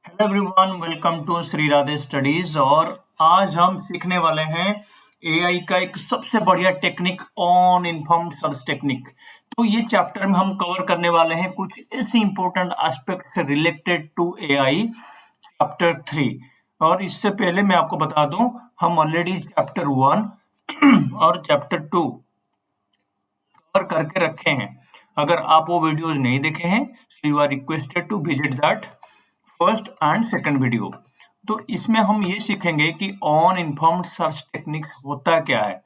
Hello everyone, welcome to Shri Radhe studies. और आज हम सीखने वाले हैं एआई का एक सबसे बढ़िया technique, on informed search technique. तो ये चैप्टर में हम कवर करने वाले हैं कुछ ऐसे important aspects related to AI chapter 3। और इससे पहले मैं आपको बता दूं, हम ऑलरेडी चैप्टर 1 और चैप्टर 2 कवर करके रखे हैं। अगर आप वो वीडियोज नहीं देखे हैं so you are requested to visit that first and second video. तो इसमें हम ये सीखेंगे कि ऑन इन्फॉर्म्ड सर्च टेक्निक्स होता क्या है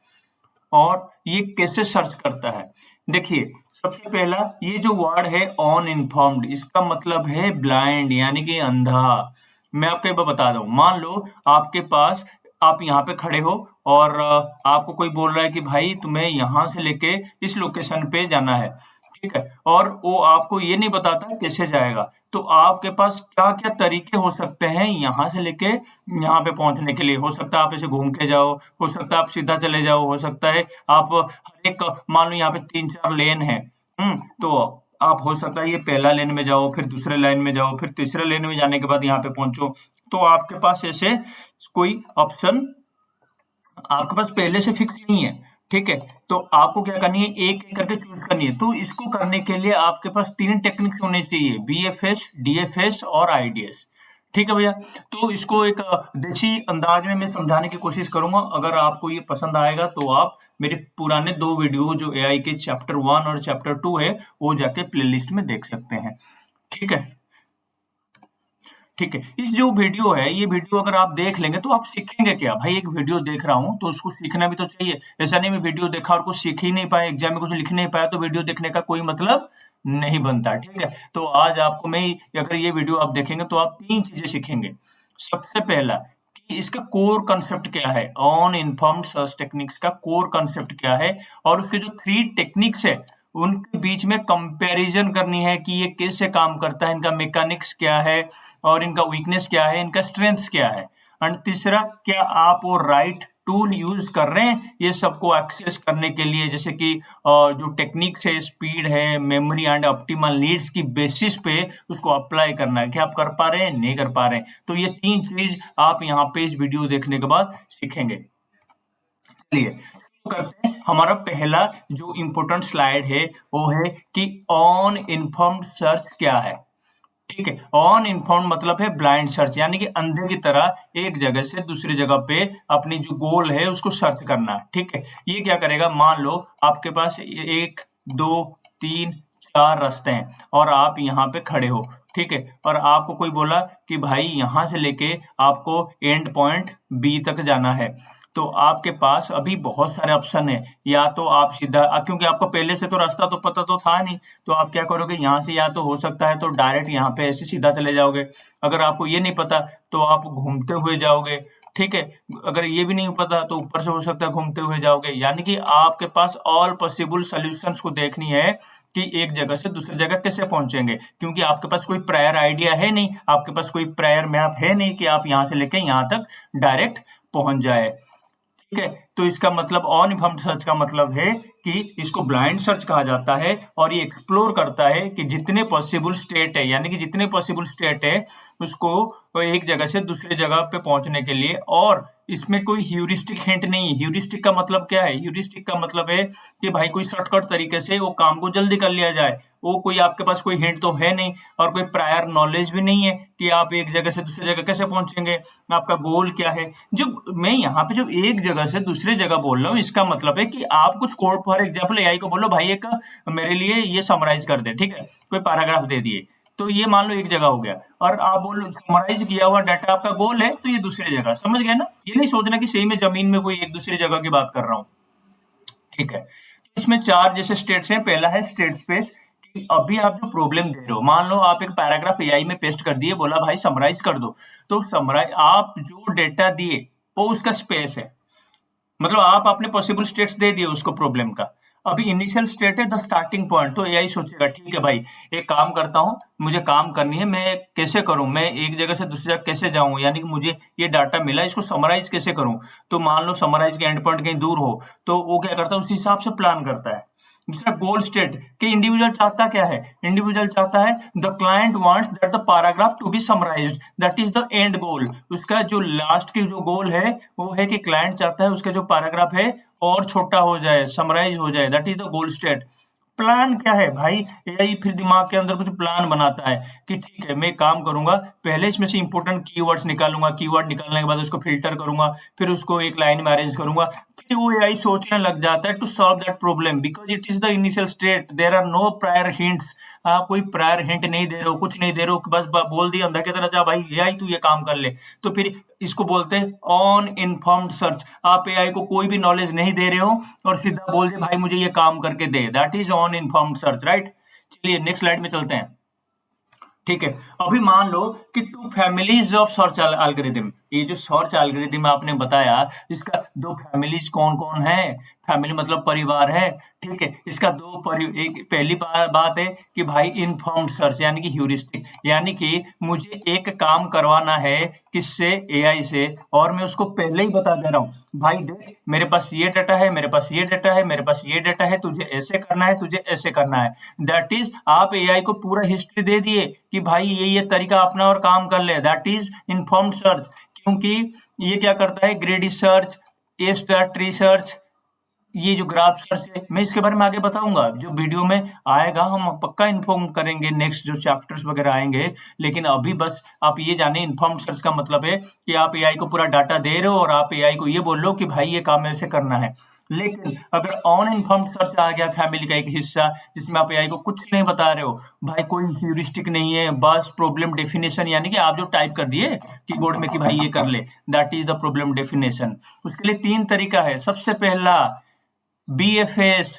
और ये कैसे सर्च करता है। देखिए, सबसे पहला ये जो वर्ड है ऑन इन्फॉर्म्ड, इसका मतलब है ब्लाइंड यानी कि अंधा। मैं आपको एक बार बता दूं, मान लो आपके पास, आप यहाँ पे खड़े हो और आपको कोई बोल रहा है कि भाई तुम्हें यहाँ से लेके इस लोकेशन पे जाना है, ठीक है, और वो आपको ये नहीं बताता कैसे जाएगा। तो आपके पास क्या क्या तरीके हो सकते हैं यहाँ से लेके यहाँ पे पहुंचने के लिए। हो सकता है आप ऐसे घूम के जाओ, हो सकता है आप सीधा चले जाओ, हो सकता है आप हर एक, मान लो यहाँ पे 3-4 लेन है, तो आप हो सकता है ये पहला लेन में जाओ, फिर दूसरे लाइन में जाओ, फिर तीसरे लेन में जाने के बाद यहाँ पे पहुंचो। तो आपके पास ऐसे कोई ऑप्शन आपके पास पहले से फिक्स नहीं है, ठीक है। तो आपको क्या करनी है, एक एक करके चूज करनी है। तो इसको करने के लिए आपके पास 3 टेक्निक्स होने चाहिए, बीएफएस, डीएफएस और आईडीएस, ठीक है भैया। तो इसको एक देसी अंदाज में मैं समझाने की कोशिश करूंगा। अगर आपको ये पसंद आएगा तो आप मेरे पुराने 2 वीडियो जो एआई के चैप्टर 1 और चैप्टर 2 है वो जाके प्लेलिस्ट में देख सकते हैं, ठीक है। ठीक है, इस जो वीडियो है, ये वीडियो अगर आप देख लेंगे तो आप सीखेंगे क्या। भाई एक वीडियो देख रहा हूँ तो उसको सीखना भी तो चाहिए। ऐसा नहीं मैं वीडियो देखा और कुछ सीख ही नहीं पाया, एग्जाम में कुछ लिख नहीं पाया, तो वीडियो देखने का कोई मतलब नहीं बनता, ठीक है। तो आज आपको मैं, अगर ये वीडियो आप देखेंगे तो आप 3 चीजें सीखेंगे। सबसे पहला कि इसका कोर कंसेप्ट क्या है, ऑन इन्फॉर्म्ड सर्च टेक्निक्स का कोर कंसेप्ट क्या है, और उसके जो 3 टेक्निक्स है उनके बीच में कंपैरिजन करनी है कि ये कैसे काम करता है, इनका मैकेनिक्स क्या है और इनका वीकनेस क्या है, इनका स्ट्रेंथ्स क्या है। एंड तीसरा, क्या आप वो राइट टूल यूज कर रहे हैं ये सबको एक्सेस करने के लिए, जैसे कि जो टेक्निक्स है, स्पीड है, मेमोरी एंड ऑप्टिमल नीड्स की बेसिस पे उसको अप्लाई करना है, क्या आप कर पा रहे हैं, नहीं कर पा रहे हैं। तो ये 3 चीज आप यहाँ पे इस वीडियो देखने के बाद सीखेंगे। चलिए करते हैं। हमारा पहला जो इम्पोर्टेंट स्लाइड है वो है कि ऑन इन्फॉर्म्ड सर्च क्या है, ठीक है। ऑन इन्फॉर्म मतलब है ब्लाइंड सर्च, यानी कि अंधे की तरह एक जगह से दूसरी जगह पे अपनी जो गोल है उसको सर्च करना, ठीक है। ये क्या करेगा, मान लो आपके पास 1 2 3 4 रास्ते हैं और आप यहाँ पे खड़े हो, ठीक है, और आपको कोई बोला कि भाई यहाँ से लेके आपको एंड पॉइंट बी तक जाना है। तो आपके पास अभी बहुत सारे ऑप्शन है, या तो आप सीधा, क्योंकि आपको पहले से तो रास्ता तो पता तो था नहीं, तो आप क्या करोगे, यहाँ से या तो हो सकता है तो डायरेक्ट यहाँ पे ऐसे सीधा चले जाओगे। अगर आपको ये नहीं पता तो आप घूमते हुए जाओगे, ठीक है। अगर ये भी नहीं पता तो ऊपर से हो सकता है घूमते हुए जाओगे। यानी कि आपके पास ऑल पॉसिबल सॉल्यूशंस को देखनी है कि एक जगह से दूसरी जगह कैसे पहुंचेंगे, क्योंकि आपके पास कोई प्रायर आइडिया है नहीं, आपके पास कोई प्रायर मैप है नहीं कि आप यहाँ से लेके यहाँ तक डायरेक्ट पहुंच जाए, ठीक है। तो इसका मतलब ऑन इन्फॉर्म्ड सर्च का मतलब है कि इसको ब्लाइंड सर्च कहा जाता है, और ये एक्सप्लोर करता है कि जितने पॉसिबल स्टेट है, यानी कि जितने पॉसिबल स्टेट है उसको एक जगह से दूसरे जगह पे पहुंचने के लिए। और इसमें कोई ह्यूरिस्टिक हिंट नहीं है। ह्यूरिस्टिक का मतलब क्या है, ह्यूरिस्टिक का मतलब है कि भाई कोई शॉर्टकट तरीके से वो काम को जल्दी कर लिया जाए। वो कोई आपके पास कोई हिंट तो है नहीं, और कोई प्रायर नॉलेज भी नहीं है कि आप एक जगह से दूसरी जगह कैसे पहुंचेंगे, आपका गोल क्या है। जो मैं यहाँ पे जो एक जगह से दूसरी जगह बोल रहा हूँ, इसका मतलब है कि आप कुछ कोड, फॉर एग्जाम्पल एआई को बोलो भाई एक मेरे लिए ये समराइज कर दे, ठीक है, कोई पैराग्राफ दे दिए, तो ये मान लो एक जगह हो गया, और आप बोलो समराइज किया हुआ डाटा आपका गोल है तो ये दूसरी जगह, समझ गए ना। ये नहीं सोचना कि सही में जमीन में कोई एक दूसरी जगह की बात कर रहा हूँ, ठीक है। इसमें 4 जैसे स्टेट्स हैं। पहला है स्टेट स्पेस, कि अभी आप जो प्रॉब्लम दे रहे हो, मान लो आप एक पैराग्राफ एआई में पेस्ट कर दिए, बोला भाई समराइज कर दो, तो समराइज आप जो डेटा दिए वो उसका स्पेस है, मतलब आप अपने पॉसिबल स्टेट्स दे दिए उसको प्रॉब्लम का। अभी इनिशियल स्टेट है द स्टार्टिंग पॉइंट, तो एआई सोचेगा ठीक है भाई एक काम करता हूँ, मुझे काम करनी है, मैं कैसे करूँ, मैं एक जगह से दूसरी जगह कैसे जाऊँ, यानी कि मुझे ये डाटा मिला, इसको समराइज कैसे करूँ। तो मान लो समराइज के एंड पॉइंट कहीं दूर हो, तो वो क्या करता है उस हिसाब से प्लान करता है। दूसरा गोल स्टेट कि इंडिविजुअल चाहता क्या है, इंडिविजुअल चाहता है the client wants that the paragraph to be summarised, that is the end goal. उसका जो लास्ट की जो गोल है वो है कि क्लाइंट चाहता है उसका जो पैराग्राफ है और छोटा हो जाए, समराइज हो जाए, that is the goal state. Plan क्या है भाई, एआई फिर दिमाग के अंदर कुछ प्लान बनाता है कि ठीक है मैं काम करूंगा, पहले इसमें से इंपॉर्टेंट कीवर्ड्स निकालूंगा, कीवर्ड निकालने के बाद उसको फिल्टर करूंगा, फिर उसको एक लाइन में अरेंज करूंगा, फिर वो एआई सोचने लग जाता है to solve that problem because it is the initial state, there are no prior hints. आप कोई प्रायर हिंट नहीं दे रहे हो, कुछ नहीं दे रहे हो, बस बोल दिया अंदर की तरह जा भाई एआई तू ये काम कर ले। तो फिर इसको बोलते हैं ऑन इन्फॉर्म्ड सर्च। आप एआई को कोई भी नॉलेज नहीं दे रहे हो और सीधा बोल दे भाई मुझे ये काम करके दे, that is on informed search, right. चलिए नेक्स्ट स्लाइड में चलते हैं। ठीक है, अभी मान लो कि two families of search algorithm, ये जो सर्च एल्गोरिथम आपने बताया इसका दो फैमिलीज कौन कौन है, फैमिली मतलब परिवार है, ठीक है। इसका एक पहली बात है कि भाई इन्फॉर्म्ड सर्च यानी कि ह्यूरिस्टिक, यानी कि मुझे एक काम करवाना है किससे, एआई से, और मैं उसको पहले ही बता दे रहा हूँ भाई देख मेरे पास ये डाटा है, मेरे पास ये डाटा है, मेरे पास ये डाटा है, तुझे ऐसे करना है, तुझे ऐसे करना है। दैट इज आप एआई को पूरा हिस्ट्री दे दिए कि भाई ये तरीका अपना और काम कर ले, दैट इज इन्फॉर्म्ड सर्च। क्योंकि ये क्या करता है, ग्रेडी सर्च, ए स्टार ट्री सर्च, ये जो ग्राफ सर्च है, मैं इसके बारे में आगे बताऊंगा जो वीडियो में आएगा, हम पक्का इन्फॉर्म करेंगे नेक्स्ट जो चैप्टर्स वगैरह आएंगे। लेकिन अभी बस आप ये जाने इन्फॉर्म्ड सर्च का मतलब है कि आप एआई को पूरा डाटा दे रहे हो और आप एआई को ये बोल रहे हो कि भाई ये काम ऐसे करना है। लेकिन अगर ऑन इन्फॉर्म्ड सर्च आ गया फैमिली का एक हिस्सा जिसमें आप एआई को कुछ नहीं बता रहे हो, भाई कोई ह्यूरिस्टिक नहीं है, बस प्रॉब्लम डेफिनेशन, यानी कि आप जो टाइप कर दिए कीबोर्ड में कि भाई ये कर ले, that is the problem definition. उसके लिए 3 तरीका है। सबसे पहला BFS,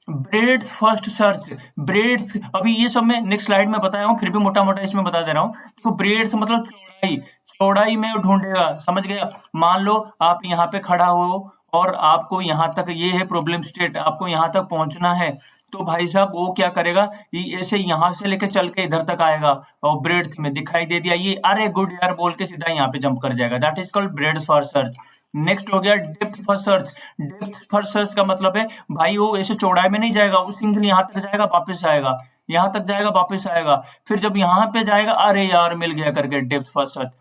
breadth first search. Breadth अभी ये सब मैं नेक्स्ट स्लाइड में बताया हूँ, फिर भी मोटा मोटा इसमें बता दे रहा हूँ। तो ब्रेड्थ मतलब चौड़ाई, चौड़ाई में ढूंढेगा, समझ गया। मान लो आप यहाँ पे खड़ा हो और आपको यहाँ तक, ये है प्रॉब्लम स्टेट, आपको यहाँ तक पहुंचना है, तो भाई साहब वो क्या करेगा, ये ऐसे यहाँ से लेके चल के इधर तक आएगा और ब्रेड्थ में दिखाई दे दिया ये, अरे गुड यार बोल के सीधा यहाँ पे जंप कर जाएगा, that is called breadth first search. Next हो गया depth first search. Depth first search का मतलब है भाई वो ऐसे चौड़ाई में नहीं जाएगा, वो सिंगल यहाँ तक जाएगा वापस आएगा, यहाँ तक जाएगा वापस आएगा, फिर जब यहाँ पे जाएगा अरे यार मिल गया करके, डेप्थ फर्स्ट सर्च।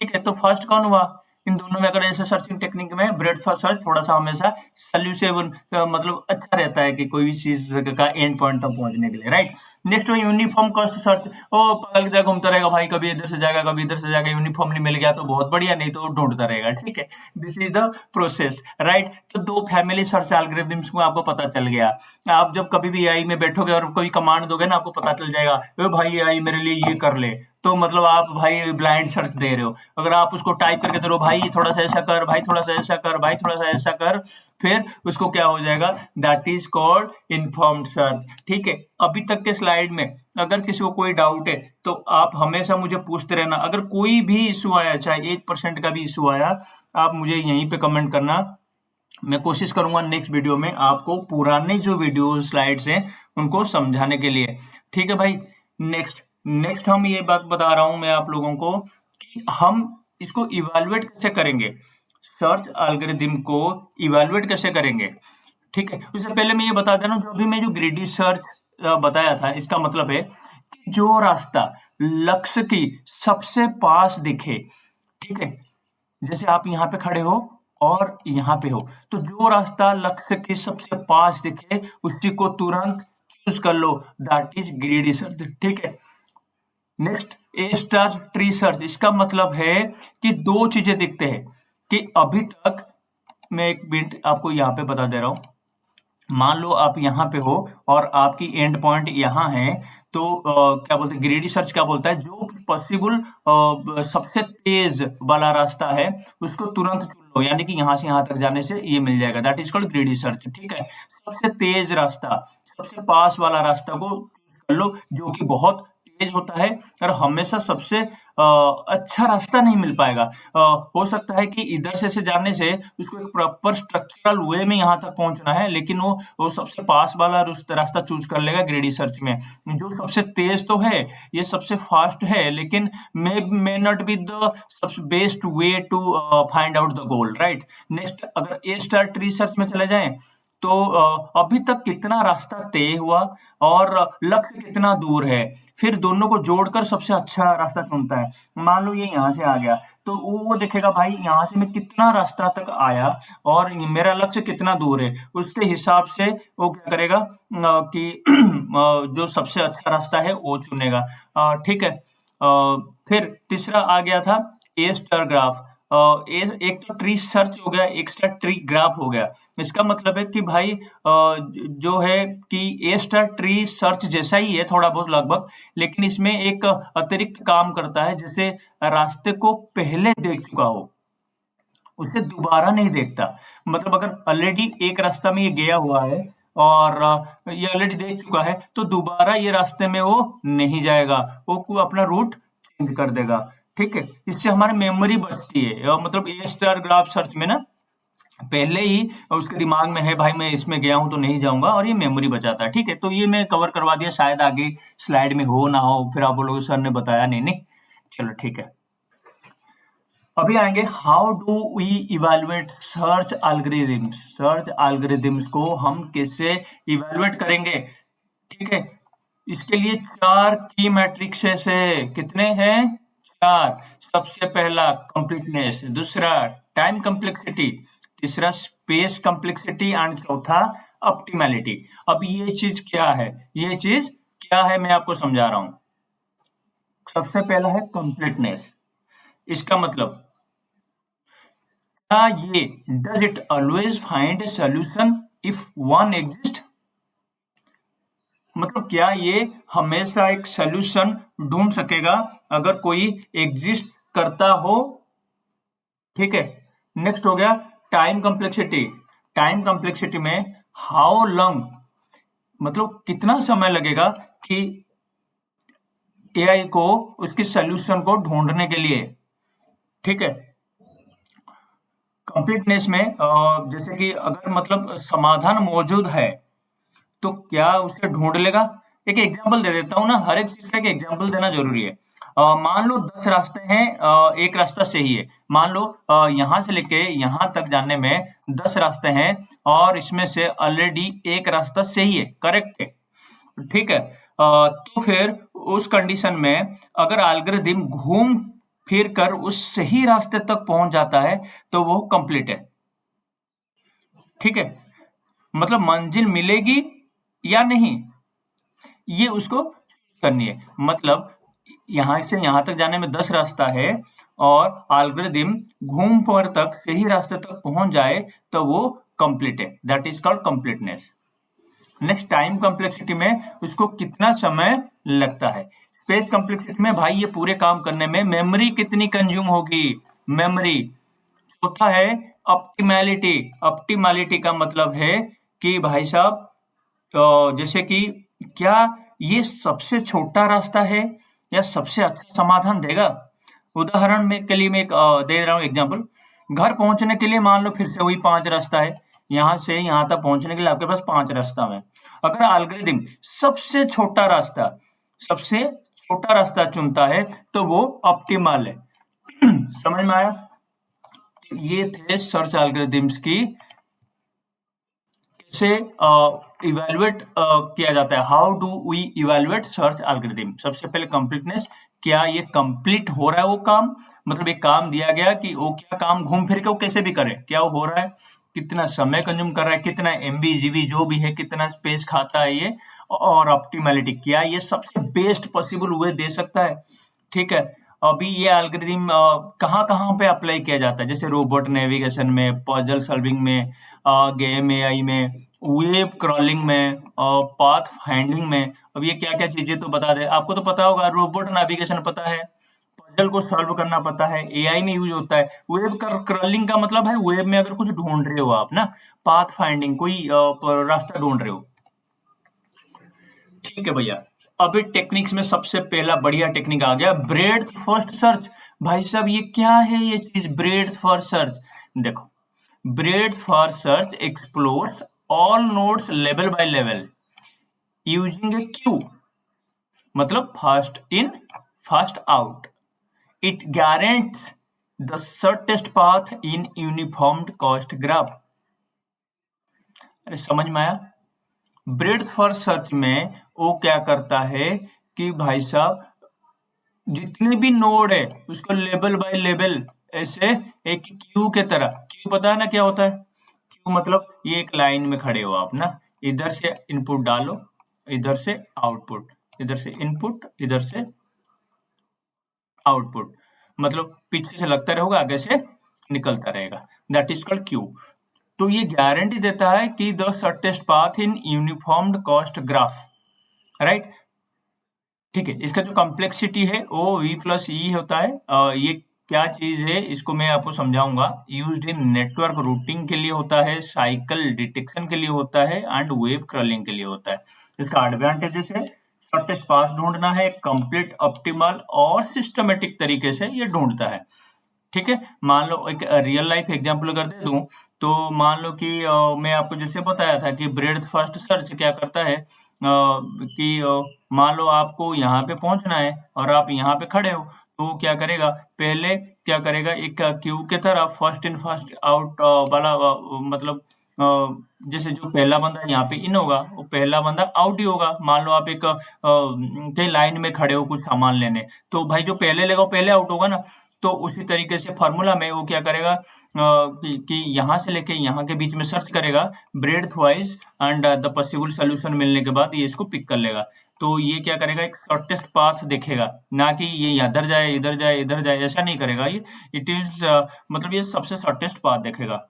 ठीक है, तो फर्स्ट कौन हुआ, इन दोनों में अगर ऐसे सर्चिंग टेक्निक में ब्रेड फर्स्ट सर्च थोड़ा सा हमेशा सॉल्यूशन मतलब अच्छा रहता है कि कोई भी चीज का एंड पॉइंट तक पहुंचने के लिए, राइट। नेक्स्ट हो यूनिफॉर्म कॉस्ट सर्च। ओ पागल की तरह घूमता रहेगा भाई, कभी इधर से जाएगा कभी इधर से जाएगा, यूनिफॉर्मली मिल गया तो बहुत बढ़िया, नहीं तो ढूंढता रहेगा, ठीक है। This is the process, right. तो दो फैमिली सर्च एल्गोरिथम्स को आपको पता चल गया। आप जब कभी भी एआई में बैठोगे और कोई कमांड दोगे ना, आपको पता चल जाएगा ए भाई एआई मेरे लिए ये कर ले, तो मतलब आप भाई ब्लाइंड सर्च दे रहे हो। अगर आप उसको टाइप करके दे रहे हो भाई थोड़ा सा ऐसा कर, भाई थोड़ा सा ऐसा कर, भाई थोड़ा सा ऐसा कर, फिर उसको क्या हो जाएगा, that is called informed search, ठीक है। अभी तक के स्लाइड में अगर किसी को कोई डाउट है तो आप हमेशा मुझे पूछते रहना। अगर कोई भी इशू आया, चाहे 1% का भी इशू आया, आप मुझे यहीं पे कमेंट करना। मैं कोशिश करूंगा नेक्स्ट वीडियो में आपको पुराने जो वीडियो स्लाइड्स हैं उनको समझाने के लिए, ठीक है भाई। नेक्स्ट हम ये बात बता रहा हूं मैं आप लोगों को कि हम इसको इवेलुएट कैसे करेंगे, सर्च एल्गोरिथम को इवेलुएट कैसे करेंगे, ठीक है। उससे पहले मैं ये बता दे रहा हूँ, जो अभी मैं जो ग्रीडी सर्च बताया था, इसका मतलब है कि जो रास्ता लक्ष्य की सबसे पास दिखे, ठीक है। जैसे आप यहाँ पे खड़े हो और यहाँ पे हो, तो जो रास्ता लक्ष्य के सबसे पास दिखे उसी को तुरंत चूज कर लो, दैट इज ग्रीडी सर्च, ठीक है। नेक्स्ट ए स्टार ट्री सर्च, इसका मतलब है कि दो चीजें दिखते हैं कि अभी तक, मैं एक मिनट आपको यहाँ पे बता दे रहा हूं। मान लो आप यहाँ पे हो और आपकी एंड पॉइंट यहाँ है, तो क्या बोलते हैं, ग्रीडी सर्च क्या बोलता है, जो पॉसिबल सबसे तेज वाला रास्ता है उसको तुरंत चुन लो, यानी कि यहाँ से यहाँ तक जाने से ये मिल जाएगा, that is called greedy search, ठीक है। सबसे तेज रास्ता, सबसे पास वाला रास्ता को चूज कर लो जो कि बहुत तेज होता है, और हमेशा सबसे अच्छा रास्ता नहीं मिल पाएगा। हो सकता है कि इधर से जाने से उसको एक प्रॉपर स्ट्रक्चरल वे में यहाँ तक पहुंचना है, लेकिन वो सबसे पास वाला रास्ता चूज कर लेगा ग्रेडी सर्च में। जो सबसे तेज तो है, ये सबसे फास्ट है, लेकिन मे नॉट बी द सबसे best way to find out the goal, right. Next अगर ए स्टार ट्री सर्च में चले जाएं, तो अभी तक कितना रास्ता तय हुआ और लक्ष्य कितना दूर है, फिर दोनों को जोड़कर सबसे अच्छा रास्ता चुनता है। मान लो ये यहाँ से आ गया, तो वो देखेगा भाई यहाँ से मैं कितना रास्ता तक आया और मेरा लक्ष्य कितना दूर है, उसके हिसाब से वो क्या करेगा कि जो सबसे अच्छा रास्ता है वो चुनेगा। ठीक है। फिर तीसरा आ गया था ए स्टार ग्राफ। एक तो ट्री सर्च हो गया, एक ट्री ग्राफ हो गया। इसका मतलब है कि भाई जो है कि ए स्टार ट्री सर्च जैसा ही है थोड़ा बहुत लगभग, लेकिन इसमें एक अतिरिक्त काम करता है, जैसे रास्ते को पहले देख चुका हो उसे दोबारा नहीं देखता। मतलब अगर ऑलरेडी एक रास्ता में ये गया हुआ है और ये ऑलरेडी देख चुका है, तो दोबारा ये रास्ते में वो नहीं जाएगा, वो अपना रूट चेंज कर देगा। ठीक है, इससे हमारी मेमोरी बचती है। मतलब ए स्टार ग्राफ सर्च में ना पहले ही उसके दिमाग में है भाई मैं इसमें गया हूं तो नहीं जाऊंगा, और ये मेमोरी बचाता है। ठीक है, तो ये मैं कवर करवा दिया, शायद आगे स्लाइड में हो ना हो, फिर आप बोलोगे सर ने बताया नहीं। नहीं, चलो ठीक है। अभी आएंगे how do we evaluate search algorithms. Search algorithms को हम कैसे इवेलुएट करेंगे। ठीक है, इसके लिए 4 की मैट्रिक्स है। कितने हैं? 4। सबसे पहला कंप्लीटनेस, दूसरा टाइम कम्प्लेक्सिटी, तीसरा स्पेस कम्प्लेक्सिटी एंड चौथा ऑप्टिमैलिटी। अब ये चीज क्या है, ये चीज क्या है मैं आपको समझा रहा हूं। सबसे पहला है कंप्लीटनेस। इसका मतलब क्या ये does it always find a solution if one exist. मतलब क्या ये हमेशा एक सोल्यूशन ढूंढ सकेगा अगर कोई एग्जिस्ट करता हो। ठीक है, नेक्स्ट हो गया टाइम कम्प्लेक्सिटी। टाइम कम्प्लेक्सिटी में हाउ लॉन्ग, मतलब कितना समय लगेगा कि एआई को उसके सोल्यूशन को ढूंढने के लिए। ठीक है, कंप्लीटनेस में जैसे कि अगर मतलब समाधान मौजूद है तो क्या उसे ढूंढ लेगा। एक एग्जांपल दे देता हूँ ना, हर एक चीज का एक एग्जांपल देना जरूरी है। मान लो 10 रास्ते हैं, एक रास्ता सही है। मान लो यहाँ से लेके यहाँ तक जाने में 10 रास्ते हैं और इसमें से ऑलरेडी एक रास्ता सही है, करेक्ट है। ठीक है, तो फिर उस कंडीशन में अगर एल्गोरिथम घूम फिर कर उस सही रास्ते तक पहुंच जाता है तो वो कंप्लीट है। ठीक है, मतलब मंजिल मिलेगी या नहीं ये उसको करनी है। मतलब यहां से यहां तक जाने में 10 रास्ता है और एल्गोरिथम घूम पर तक सही रास्ते तक पहुंच जाए तो वो कंप्लीट है, that is called completeness. Next time complexity में उसको कितना समय लगता है। स्पेस कम्प्लेक्सिटी में भाई ये पूरे काम करने में मेमोरी कितनी कंज्यूम होगी, मेमोरी। चौथा है ऑप्टिमैलिटी। ऑप्टिमैलिटी का मतलब है कि भाई साहब जैसे कि क्या ये सबसे छोटा रास्ता है या सबसे अच्छा समाधान देगा। उदाहरण में के लिए मैं एक दे रहा हूँ एग्जांपल। घर पहुंचने के लिए मान लो फिर से वही 5 रास्ता है, यहाँ से यहाँ तक पहुंचने के लिए आपके पास 5 रास्ता है। अगर एल्गोरिथम सबसे छोटा रास्ता, सबसे छोटा रास्ता चुनता है तो वो ऑप्टिमल है। समझ में आया। ये थे सर्च एल्गोरिथम्स की से इवेलुएट किया जाता है। How do we evaluate search algorithm. सबसे पहले कंप्लीटनेस, क्या ये कंप्लीट हो रहा है वो काम, मतलब एक काम दिया गया कि वो क्या काम घूम फिर के वो कैसे भी करे, क्या वो हो रहा है, कितना समय कंज्यूम कर रहा है, कितना एमबी जीबी जो भी है, कितना स्पेस खाता है ये, और ऑप्टिमैलिटी, क्या ये सबसे बेस्ट पॉसिबल वे दे सकता है। ठीक है, अभी ये एल्गोरिथम कहाँ कहाँ पे अप्लाई किया जाता है, जैसे रोबोट नेविगेशन में, पजल सॉल्विंग में, गेम एआई में, वेब क्रॉलिंग में, पाथ फाइंडिंग में। अब ये क्या क्या चीजें तो बता दे, आपको तो पता होगा, रोबोट नेविगेशन पता है, पजल को सॉल्व करना पता है, एआई में यूज होता है। वेब क्रॉलिंग का मतलब है वेब में अगर कुछ ढूंढ रहे हो आप ना, पाथ फाइंडिंग कोई रास्ता ढूंढ रहे हो। ठीक है भैया, अभी टेक्निक्स में सबसे पहला बढ़िया टेक्निक आ गया ब्रेड्थ फर्स्ट सर्च। भाई साहब ये क्या है ये चीज ब्रेड्थ फर्स्ट सर्च। देखो, breadth first search explores all nodes level by level using a queue, मतलब first in first out. It guarantees the shortest path in uniformed cost graph. अरे समझ में आया? ब्रेड्थ फर्स्ट सर्च में वो क्या करता है कि भाई साहब जितने भी नोड है उसको लेबल बाय लेबल ऐसे एक क्यू के तरह, क्यू पता है ना क्या होता है? क्यू मतलब ये एक लाइन में खड़े हो आप ना, इधर से इनपुट डालो, इधर से आउटपुट, इधर से इनपुट, इधर से आउटपुट, मतलब पीछे से लगता रहेगा, आगे से निकलता रहेगा, दैट इज कॉल्ड क्यू। तो ये गारंटी देता है कि the shortest path in uniformed cost graph, right? ठीक है, इसका जो कॉम्प्लेक्सिटी है वो v प्लस ई होता है। ये क्या चीज है इसको मैं आपको समझाऊंगा। यूज्ड इन नेटवर्क रूटिंग के लिए होता है, साइकिल डिटेक्शन के लिए होता है एंड वेब क्रॉलिंग के लिए होता है। इसका एडवांटेजेस है, शॉर्टेस्ट पाथ ढूंढना है, कंप्लीट ऑप्टिमल और सिस्टमेटिक तरीके से ये ढूंढता है। ठीक है, मान लो एक रियल लाइफ एग्जांपल अगर दे दूं, तो मान लो कि मैं आपको जैसे बताया था कि ब्रेड्थ फर्स्ट सर्च क्या करता है कि मान लो आपको यहाँ पे पहुंचना है और आप यहाँ पे खड़े हो, तो वो क्या करेगा, पहले क्या करेगा, एक क्यू के तरह फर्स्ट इन फर्स्ट आउट वाला मतलब जैसे जो पहला बंदा यहाँ पे इन होगा वो पहला बंदा आउट ही होगा। मान लो आप एक कहीं लाइन में खड़े हो कुछ सामान लेने, तो भाई जो पहले लेगा वो पहले आउट होगा ना। तो उसी तरीके से फॉर्मूला में वो क्या करेगा कि यहाँ से लेके यहाँ के बीच में सर्च करेगा breadth wise and the possible solution मिलने के बाद ये इसको पिक कर लेगा। तो ये क्या करेगा, एक शॉर्टेस्ट पाथ देखेगा, ना कि ये इधर जाए इधर जाए इधर जाए, ऐसा नहीं करेगा ये। इट इज मतलब ये सबसे शॉर्टेस्ट पाथ देखेगा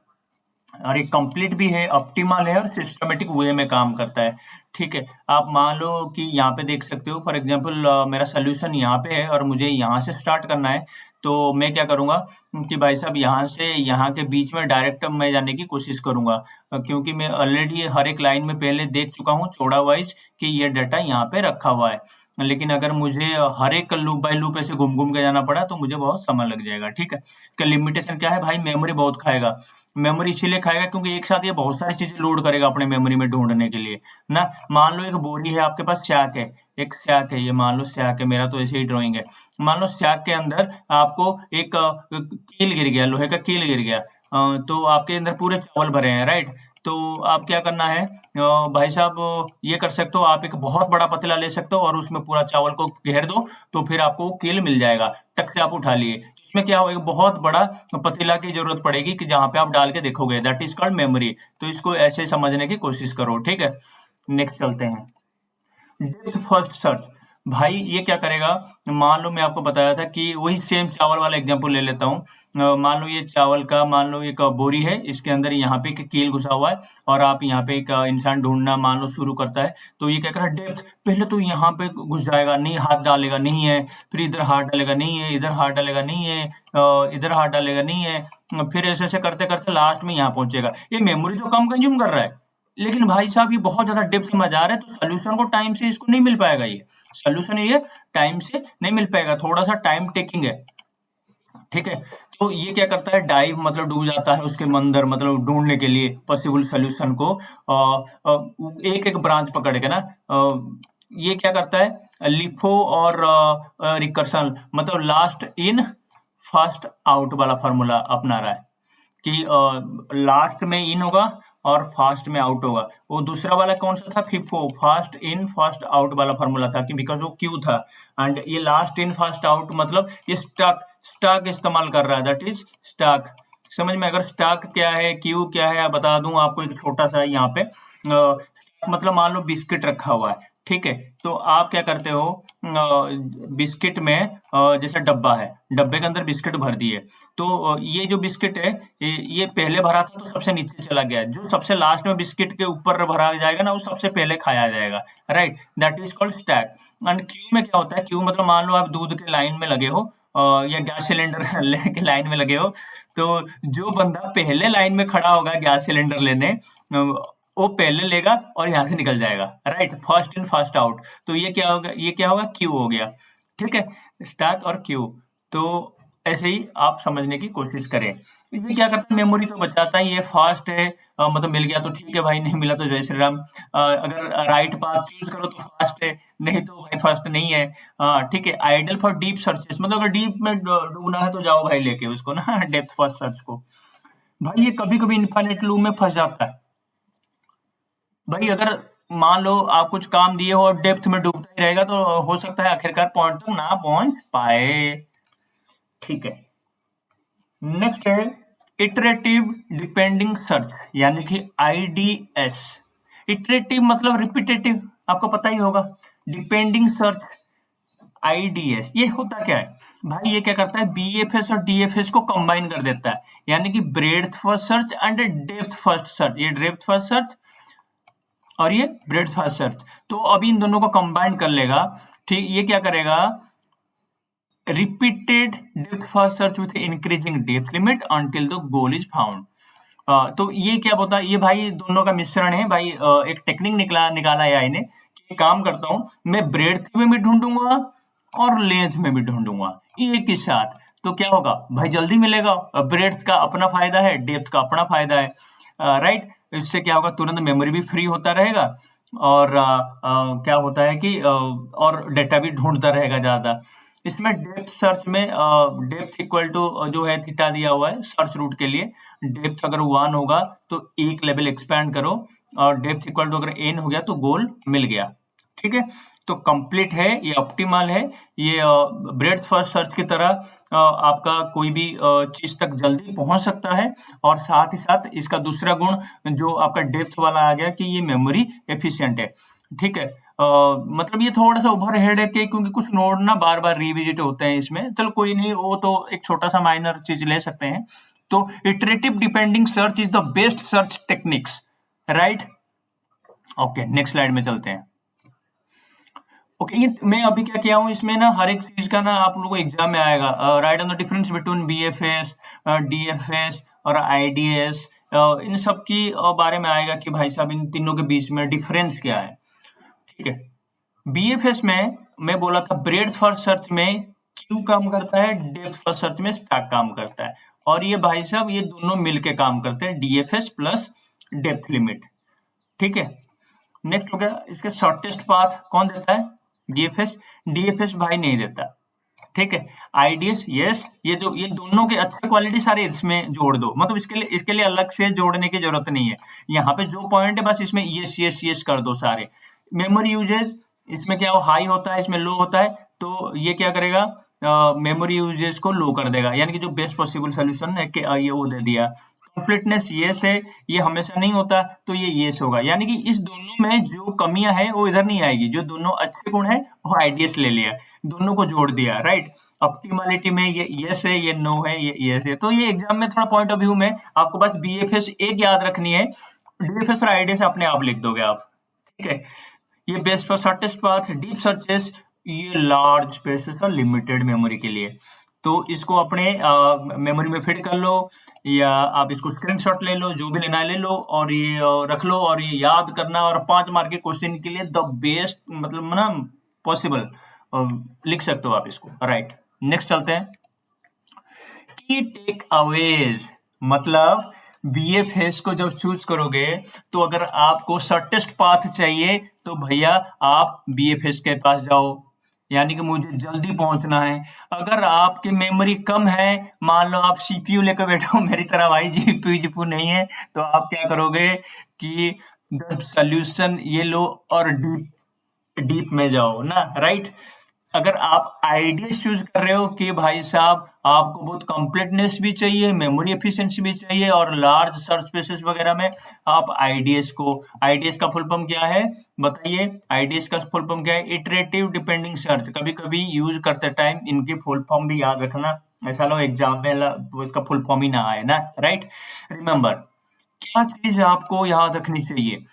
और ये कंप्लीट भी है, ऑप्टिमल है और सिस्टमेटिक वे में काम करता है। ठीक है, आप मान लो कि यहाँ पे देख सकते हो, फॉर एग्जांपल मेरा सोल्यूशन यहाँ पे है और मुझे यहाँ से स्टार्ट करना है। तो मैं क्या करूँगा कि भाई साहब यहाँ से यहाँ के बीच में डायरेक्ट मैं जाने की कोशिश करूँगा, क्योंकि मैं ऑलरेडी हर एक लाइन में पहले देख चुका हूँ चौड़ा वाइज कि ये डाटा यहाँ पे रखा हुआ है। लेकिन अगर मुझे हर एक लूप बाय लूप ऐसे घूम घूम के जाना पड़ा तो मुझे बहुत समय लग जाएगा। ठीक है, इसका लिमिटेशन क्या है भाई, मेमोरी बहुत खाएगा। मेमोरी इसीलिए खाएगा क्योंकि एक साथ ये बहुत सारी चीजें लोड करेगा अपने मेमोरी में ढूंढने के लिए ना। मान लो एक बोरी है आपके पास, स्याक है, एक स्याक है, ये मान लो स्याक है, मेरा तो ऐसे ही ड्राइंग है। मान लो स्याक के अंदर आपको एक कील गिर गया, लोहे का कील गिर गया, तो आपके अंदर पूरे चावल भरे हैं, राइट? तो आप क्या करना है भाई साहब, ये कर सकते हो, आप एक बहुत बड़ा पतीला ले सकते हो और उसमें पूरा चावल को घेर दो, तो फिर आपको वो कील मिल जाएगा, टक से आप उठा लिए। इसमें क्या होगा, बहुत बड़ा पतीला की जरूरत पड़ेगी कि जहां पे आप डाल के देखोगे, दैट इज कॉल्ड मेमोरी। तो इसको ऐसे समझने की कोशिश करो। ठीक है, नेक्स्ट चलते हैं, डेप्थ फर्स्ट सर्च। भाई ये क्या करेगा, मान लो मैं आपको बताया था कि वही सेम चावल वाला एग्जांपल ले लेता हूँ। मान लो ये चावल का, मान लो एक बोरी है, इसके अंदर यहाँ पे एक कील घुसा हुआ है और आप यहाँ पे एक इंसान ढूंढना मान लो शुरू करता है। तो ये क्या कर रहा है, डेप्थ, पहले तो यहाँ पे घुस जाएगा, नहीं हाथ डालेगा, नहीं है, फिर इधर हाथ डालेगा, नहीं है, इधर हाथ डालेगा, नहीं है, इधर हाथ डालेगा, नहीं है, फिर ऐसे ऐसे करते करते लास्ट में यहाँ पहुंचेगा। ये मेमोरी तो कम कंज्यूम कर रहा है, लेकिन भाई साहब ये बहुत ज्यादा डेप्थ में जा रहा है, तो सोल्यूशन को टाइम से इसको नहीं मिल पाएगा, ये सोल्यूशन ये टाइम से नहीं मिल पाएगा, थोड़ा सा टाइम टेकिंग है। ठीक है, तो ये क्या करता है, डाइव मतलब डूब जाता है उसके अंदर, मतलब ढूंढने के लिए पॉसिबल सोल्यूशन को एक एक ब्रांच पकड़ के ना। ये क्या करता है, लिफो और रिकर्सन, मतलब लास्ट इन फर्स्ट आउट वाला फॉर्मूला अपना रहा है कि लास्ट में इन होगा और फास्ट में आउट होगा। वो दूसरा वाला कौन सा था, FIFO, fast in fast out वाला फॉर्मूला था कि बिकॉज वो क्यू था। एंड ये लास्ट इन फास्ट आउट मतलब ये स्टक स्टक इस्तेमाल कर रहा है, दैट इज स्टक। समझ में? अगर स्टक क्या है, क्यू क्या है, बता दूं आपको एक छोटा सा यहाँ पे। मतलब मान लो बिस्किट रखा हुआ है, ठीक है, तो आप क्या करते हो, बिस्किट में जैसे डब्बा है, डब्बे के अंदर बिस्किट भर दिए, तो ये जो बिस्किट है ये पहले भरा था तो सबसे नीचे चला गया, जो सबसे लास्ट में बिस्किट के ऊपर भरा जाएगा ना वो सबसे पहले खाया जाएगा, right? That is called stack. And Q में क्या होता है, क्यू मतलब मान लो आप दूध के लाइन में लगे हो या गैस सिलेंडर लेके लाइन में लगे हो, तो जो बंदा पहले लाइन में खड़ा होगा गैस सिलेंडर लेने, वो पहले लेगा और यहाँ से निकल जाएगा, right? First in first out. तो ये क्या होगा, ये क्या होगा, क्यू हो गया। ठीक है, स्टैक और क्यू। तो ऐसे ही आप समझने की कोशिश करें। ये क्या करता है, मेमोरी तो बचाता है, ये फास्ट है, मतलब मिल गया तो ठीक है भाई, नहीं मिला तो जय श्री राम। अगर राइट पाथ चूज करो तो फास्ट है, नहीं तो भाई फास्ट नहीं है। ठीक है, आइडल फॉर डीप सर्चेस, मतलब अगर डीप में ढूंढना है तो जाओ भाई लेके उसको ना डेप्थ फर्स्ट सर्च को। भाई ये कभी कभी इनफाइनाइट लूप में फंस जाता है, भाई अगर मान लो आप कुछ काम दिए हो और डेप्थ में डूबता ही रहेगा तो हो सकता है आखिरकार पॉइंट तक ना पहुंच पाए। ठीक है, नेक्स्ट है इटरेटिव डिपेंडिंग सर्च यानी कि आईडीएस। इटरेटिव मतलब रिपीटेटिव, आपको पता ही होगा। डिपेंडिंग सर्च आईडीएस ये होता क्या है भाई, ये क्या करता है बीएफएस और डीएफएस को कंबाइन कर देता है, यानी कि breadth first search and depth first search. ये डेप्थ फर्स्ट सर्च और ये ब्रेड्थ फर्स्ट सर्च, तो अभी इन दोनों को कंबाइन कर लेगा। ठीक, ये क्या करेगा, repeated depth first search with increasing depth limit until the goal is found. तो ये क्या होता है, ये भाई दोनों का मिश्रण है भाई। एक टेक्निक निकाला एआई ने कि काम करता हूँ मैं ब्रेड्थ में भी ढूंढूंगा और लेंथ में भी ढूंढूंगा एक ही साथ। तो क्या होगा भाई, जल्दी मिलेगा। ब्रेड्थ का अपना फायदा है, डेप्थ का अपना फायदा है, राइट। इससे क्या होगा, तुरंत मेमोरी भी फ्री होता रहेगा और क्या होता है कि और डेटा भी ढूंढता रहेगा ज्यादा। इसमें डेप्थ सर्च में डेप्थ इक्वल टू जो है थीटा दिया हुआ है सर्च रूट के लिए। डेप्थ अगर 1 होगा तो एक लेवल एक्सपैंड करो, और डेप्थ इक्वल टू अगर n हो गया तो गोल मिल गया। ठीक है, तो कंप्लीट है, ये ऑप्टिमल है। ये ब्रेड्थ फर्स्ट सर्च की तरह आपका कोई भी चीज तक जल्दी पहुंच सकता है, और साथ ही साथ इसका दूसरा गुण जो आपका डेप्थ वाला आ गया कि ये मेमोरी एफिशिएंट है। ठीक है, मतलब ये थोड़ा सा ओवर हेड है कि क्योंकि कुछ नोड ना बार बार रिविजिट होते हैं इसमें। चलो कोई नहीं, वो तो एक छोटा सा माइनर चीज ले सकते हैं। तो iterative depending search is the best search techniques, right. Okay, next slide में चलते हैं। ओके, ये मैं अभी क्या किया हूँ इसमें ना, हर एक चीज का ना आप लोगों को एग्जाम में आएगा। Right on the difference between BFS, DFS और आईडीएस, इन सब की बारे में आएगा कि भाई साहब इन तीनों के बीच में डिफरेंस क्या है। ठीक है, बीएफएस में मैं बोला था ब्रेड्थ फर्स्ट सर्च में क्यू काम करता है, डेप्थ फर्स्ट सर्च में स्टैक काम करता है, और ये भाई साहब ये दोनों मिलके काम करते हैं, डीएफएस प्लस डेप्थ लिमिट। ठीक है, नेक्स्ट हो गया इसके शॉर्टेस्ट पाथ कौन देता है, बीएफएस। डीएफएस भाई नहीं देता। ठीक है, आईडीएस यस, ये दोनों के अच्छे क्वालिटी सारे इसमें जोड़ दो, मतलब इसके लिए अलग से जोड़ने की जरूरत नहीं है। यहाँ पे जो पॉइंट है बस इसमें यस यस यस कर दो सारे। मेमोरी यूजेज इसमें क्या हो, हाई होता है, इसमें लो होता है, तो ये क्या करेगा, मेमोरी यूजेज को लो कर देगा, यानी कि जो बेस्ट पॉसिबल सोल्यूशन है कि ये वो दे दिया। कंप्लीटनेस यस है, ये हमेशा नहीं होता, तो ये यस होगा, यानी कि इस दोनों में जो कमियां हैं वो इधर नहीं आएगी, जो दोनों अच्छे गुण है वो आईडीएस ले लिया, दोनों को जोड़ दिया, राइट। ऑप्टिमलिटी में ये यस है, ये नो है, ये यस है। तो ये एग्जाम में थोड़ा पॉइंट ऑफ व्यू में आपको बस बीएफएस एक याद रखनी है, डीएफएस और आईडीएस अपने आप लिख दोगे आप। ठीक है, ये best for shortest path, deep searches ये लार्ज स्पेसेस और लिमिटेड मेमोरी के लिए। तो इसको अपने मेमोरी में फिट कर लो, या आप इसको स्क्रीनशॉट ले लो, जो भी लेना है ले लो, और ये रख लो, और ये याद करना, और 5 मार्क के क्वेश्चन के लिए द बेस्ट मतलब ना पॉसिबल लिख सकते हो आप इसको, राइट। नेक्स्ट चलते हैं, की टेक अवेज। मतलब बीएफएस को जब चूज करोगे तो अगर आपको शॉर्टेस्ट पाथ चाहिए तो भैया आप बीएफएस के पास जाओ, यानी कि मुझे जल्दी पहुंचना है। अगर आपकी मेमोरी कम है, मान लो आप सीपीयू लेकर बैठे हो मेरी तरह, भाई जीपीयू नहीं है, तो आप क्या करोगे कि सोल्यूशन ये लो और डीप डीप में जाओ ना, राइट। अगर आप आईडीएस चूज कर रहे हो कि भाई साहब आपको बहुत कंप्लीटनेस भी चाहिए, मेमोरी एफिशिएंसी भी चाहिए, और लार्ज सर्च स्पेसेस वगैरह में, आप आईडीएस का फुल फॉर्म क्या है बताइए, आईडीएस का फुल फॉर्म क्या है, इटरेटिव डिपेंडिंग सर्च। कभी कभी यूज करते टाइम इनकी फुल फॉर्म भी याद रखना, ऐसा लो एग्जाम में इसका फुल फॉर्म ही ना आए ना, राइट। रिमेंबर, क्या चीज आपको याद रखनी चाहिए,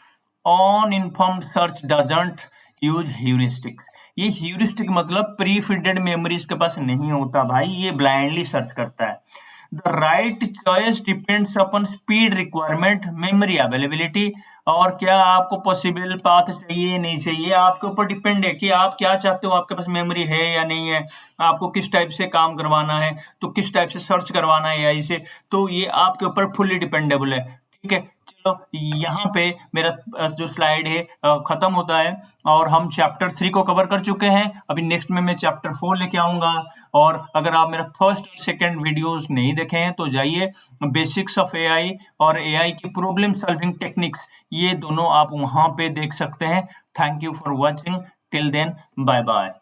on informed search doesn't use heuristics. ये ह्यूरिस्टिक मतलब प्री फिटेड मेमोरी इसके पास नहीं होता भाई, ये ब्लाइंडली सर्च करता है। The right choice depends upon speed requirement, memory availability, और क्या आपको पॉसिबल पाथ चाहिए नहीं चाहिए, आपके ऊपर डिपेंड है कि आप क्या चाहते हो, आपके पास मेमोरी है या नहीं है, आपको किस टाइप से काम करवाना है, तो किस टाइप से सर्च करवाना है एआई से, तो ये आपके ऊपर फुल्ली डिपेंडेबल है। ठीक है, चलो यहाँ पे मेरा जो स्लाइड है खत्म होता है और हम चैप्टर 3 को कवर कर चुके हैं। अभी नेक्स्ट में मैं चैप्टर 4 लेके आऊंगा। और अगर आप मेरा फर्स्ट और सेकंड वीडियोस नहीं देखे हैं तो जाइए, बेसिक्स ऑफ एआई और एआई की प्रॉब्लम सॉल्विंग टेक्निक्स, ये दोनों आप वहां पे देख सकते हैं। Thank you for watching, till then bye bye.